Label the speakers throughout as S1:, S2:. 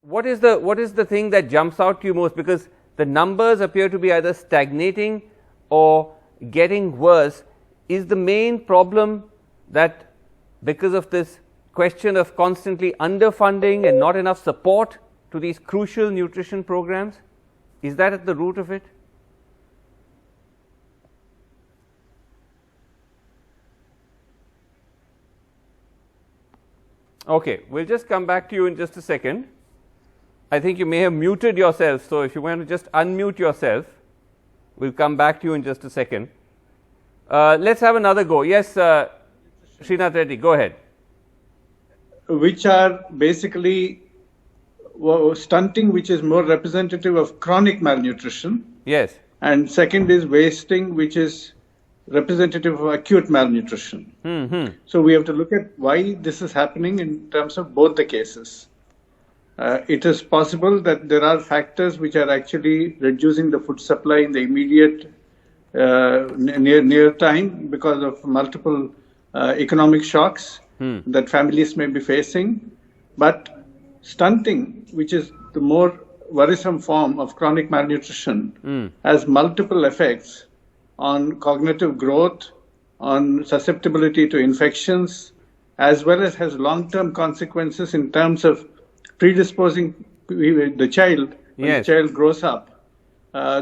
S1: what is the thing that jumps out to you most? Because the numbers appear to be either stagnating or getting worse. Is the main problem that because of this question of constantly underfunding and not enough support to these crucial nutrition programs? Is that at the root of it? Okay, we'll just come back to you in just a second. I think you may have muted yourself, so if you want to just unmute yourself, we'll come back to you in just a second. Let's have another go. Yes, Srinath Reddy, go ahead.
S2: Which are basically stunting, which is more representative of chronic malnutrition.
S1: Yes.
S2: And second is wasting, which is representative of acute malnutrition. So we have to look at why this is happening in terms of both the cases. It is possible that there are factors which are actually reducing the food supply in the immediate near time because of multiple economic shocks that families may be facing. But stunting, which is the more worrisome form of chronic malnutrition, has multiple effects on cognitive growth, on susceptibility to infections, as well as has long-term consequences in terms of predisposing the child, when the child grows up,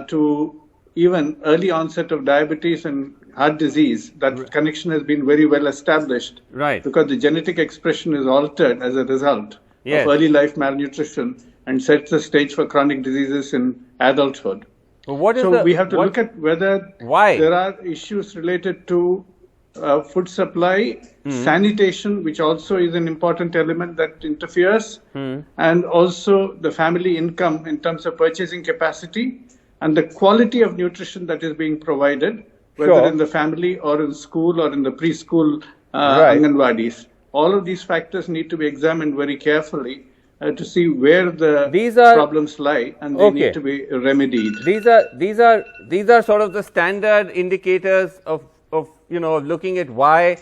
S2: to even early onset of diabetes and heart disease. That connection has been very well established, because the genetic expression is altered as a result of early life malnutrition and sets the stage for chronic diseases in adulthood. So we have to look at whether there are issues related to food supply, sanitation, which also is an important element that interferes, and also the family income in terms of purchasing capacity, and the quality of nutrition that is being provided, whether in the family or in school or in the preschool Anganwadis. All of these factors need to be examined very carefully to see where the problems lie, and they need to be remedied.
S1: These are sort of the standard indicators of looking at why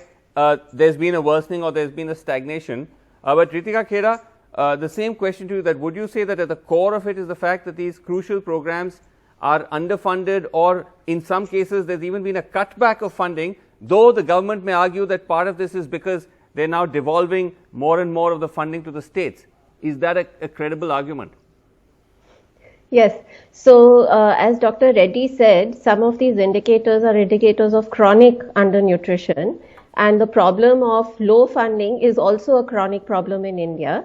S1: there's been a worsening or there's been a stagnation. But Ritika Khera, the same question to you, that would you say that at the core of it is the fact that these crucial programs are underfunded, or in some cases there's even been a cutback of funding, though the government may argue that part of this is because they're now devolving more and more of the funding to the states? Is that a credible argument?
S3: Yes. So, as Dr. Reddy said, some of these indicators are indicators of chronic undernutrition, and the problem of low funding is also a chronic problem in India.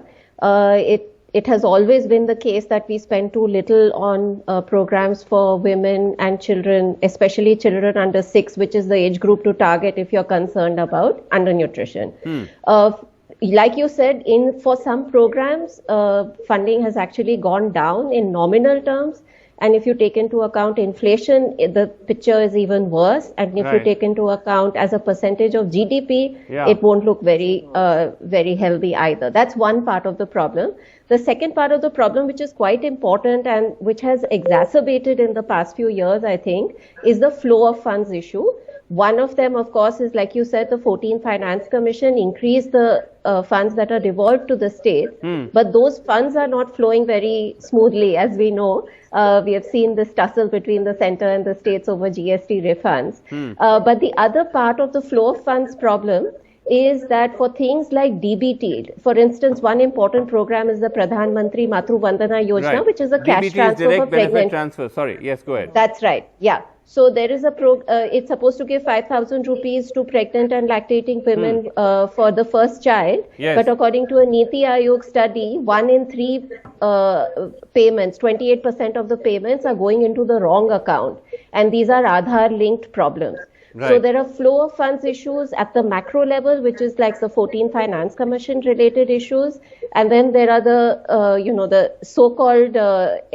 S3: It has always been the case that we spend too little on programs for women and children, especially children under 6, which is the age group to target if you're concerned about undernutrition. Like you said, for some programs, funding has actually gone down in nominal terms. And if you take into account inflation, the picture is even worse. And if you take into account as a percentage of GDP, it won't look very healthy either. That's one part of the problem. The second part of the problem, which is quite important and which has exacerbated in the past few years, I think, is the flow of funds issue. One of them, of course, is, like you said, the 14th Finance Commission increased the funds that are devolved to the states, but those funds are not flowing very smoothly, as we know. We have seen this tussle between the center and the states over GST refunds. But the other part of the flow of funds problem is that for things like DBT, for instance, one important program is the Pradhan Mantri Matru Vandana Yojana, which is a cash transfer
S1: direct
S3: for pregnant.
S1: Benefit transfer. Sorry, yes, go ahead.
S3: That's right. Yeah. So there is it's supposed to give 5,000 rupees to pregnant and lactating women for the first child. But according to a Niti Aayog study, 1 in 3 payments, 28% of the payments are going into the wrong account. And these are Aadhaar linked problems. So there are flow of funds issues at the macro level, which is like the 14th Finance Commission related issues. And then there are the, the so-called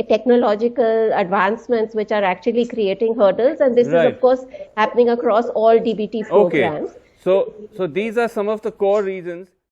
S3: technological advancements, which are actually creating hurdles. And this is, of course, happening across all DBT programs.
S1: So these are some of the core reasons.